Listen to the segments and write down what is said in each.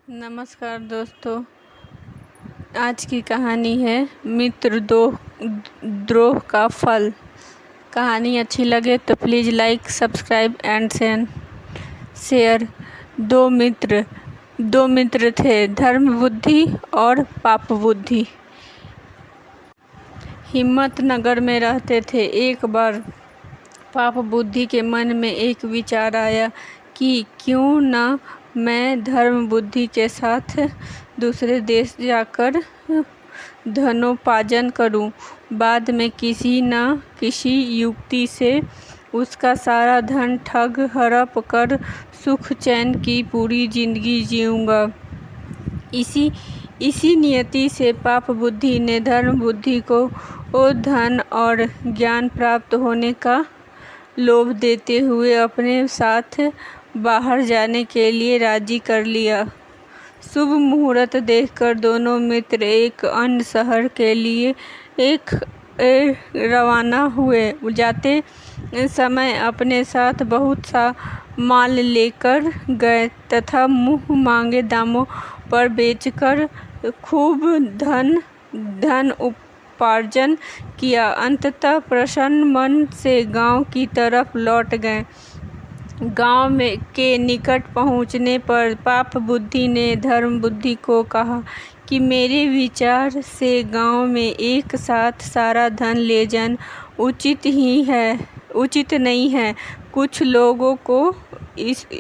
नमस्कार दोस्तों, आज की कहानी है मित्र द्रोह का फल। कहानी अच्छी लगे तो please like, subscribe and share. दो मित्र थे, धर्म बुद्धि और पाप बुद्धि। हिम्मत नगर में रहते थे। एक बार पाप बुद्धि के मन में एक विचार आया कि क्यों न मैं धर्म बुद्धि के साथ दूसरे देश जाकर धनोपार्जन करूं। बाद में किसी न किसी युक्ति से उसका सारा धन ठग हड़प कर सुख चैन की पूरी जिंदगी जीऊंगा। इसी नियति से पाप बुद्धि ने धर्म बुद्धि को धन और ज्ञान प्राप्त होने का लोभ देते हुए अपने साथ बाहर जाने के लिए राजी कर लिया। शुभ मुहूर्त देखकर दोनों मित्र एक अन्य शहर के लिए रवाना हुए। जाते समय अपने साथ बहुत सा माल लेकर गए तथा मुंह मांगे दामों पर बेचकर खूब धन उपार्जन किया। अंततः प्रसन्न मन से गांव की तरफ लौट गए। गांव के निकट पहुंचने पर पाप बुद्धि ने धर्म बुद्धि को कहा कि मेरे विचार से गांव में एक साथ सारा धन ले जाना उचित नहीं है। कुछ लोगों को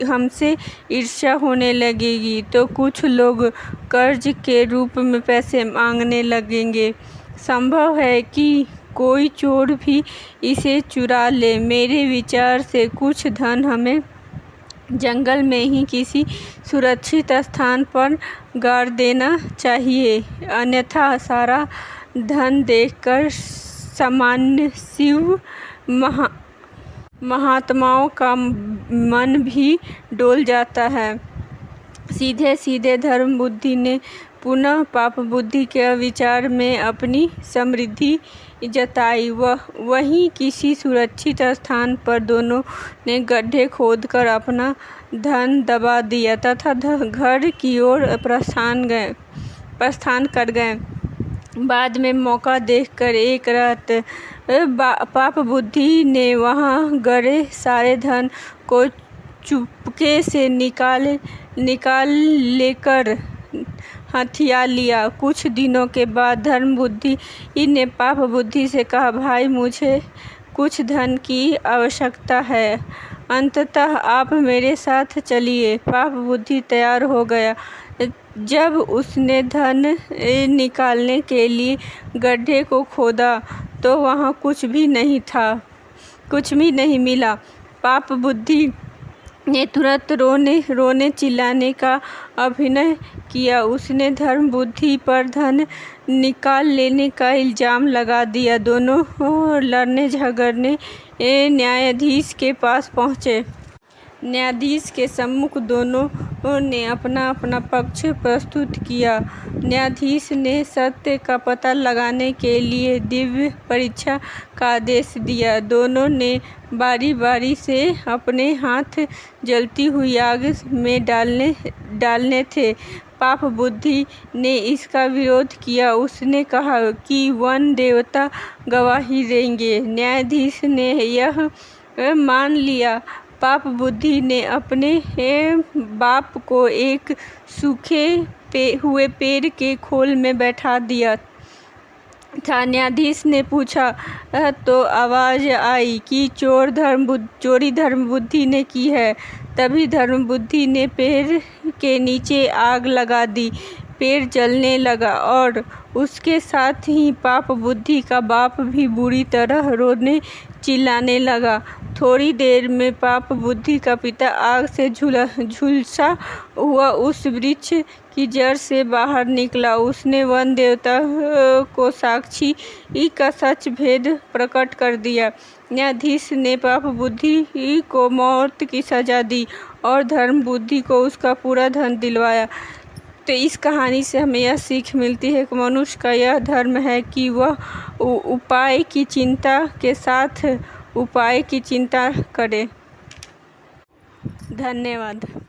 हमसे ईर्ष्या होने लगेगी तो कुछ लोग कर्ज के रूप में पैसे मांगने लगेंगे। संभव है कि कोई चोर भी इसे चुरा ले। मेरे विचार से कुछ धन हमें जंगल में ही किसी सुरक्षित स्थान पर गाड़ देना चाहिए, अन्यथा सारा धन देखकर सामान्य शिव महात्माओं का मन भी डोल जाता है। सीधे धर्म बुद्धि ने पुनः पाप बुद्धि के विचार में अपनी समृद्धि जताई। वहीं किसी सुरक्षित स्थान पर दोनों ने गड्ढे खोदकर अपना धन दबा दिया तथा घर की ओर प्रस्थान कर गए। बाद में मौका देखकर एक रात पाप बुद्धि ने वहां गड़े सारे धन को चुपके से निकाल लेकर हथिया लिया। कुछ दिनों के बाद धर्म बुद्धि ने पाप बुद्धि से कहा, भाई मुझे कुछ धन की आवश्यकता है, अंततः आप मेरे साथ चलिए। पाप बुद्धि तैयार हो गया। जब उसने धन निकालने के लिए गड्ढे को खोदा तो वहां कुछ भी नहीं मिला। पाप बुद्धि ने तुरंत रोने चिल्लाने का अभिनय किया। उसने धर्म बुद्धि पर धन निकाल लेने का इल्जाम लगा दिया। दोनों लड़ने झगड़ने न्यायाधीश के पास पहुंचे। न्यायाधीश के सम्मुख दोनों ने अपना पक्ष प्रस्तुत किया। न्यायाधीश ने सत्य का पता लगाने के लिए दिव्य परीक्षा का आदेश दिया। दोनों ने बारी से अपने हाथ जलती हुई आग में डालने थे। पाप बुद्धि ने इसका विरोध किया। उसने कहा कि वन देवता गवाही देंगे। न्यायाधीश ने यह मान लिया। पाप बुद्धि ने अपने बाप को एक सूखे हुए पेड़ के खोल में बैठा दिया था। न्यायाधीश ने पूछा तो आवाज आई कि चोरी धर्म बुद्धि ने की है। तभी धर्म बुद्धि ने पेड़ के नीचे आग लगा दी। पेड़ जलने लगा और उसके साथ ही पाप बुद्धि का बाप भी बुरी तरह रोने चिल्लाने लगा। थोड़ी देर में पाप बुद्धि का पिता आग से झुलसा हुआ उस वृक्ष की जड़ से बाहर निकला। उसने वन देवता को साक्षी का सच भेद प्रकट कर दिया। न्यायाधीश ने पाप बुद्धि को मौत की सजा दी और धर्म बुद्धि को उसका पूरा धन दिलवाया। तो इस कहानी से हमें यह सीख मिलती है कि मनुष्य का यह धर्म है कि वह उपाय की चिंता के साथ उपाय की चिंता करे। धन्यवाद।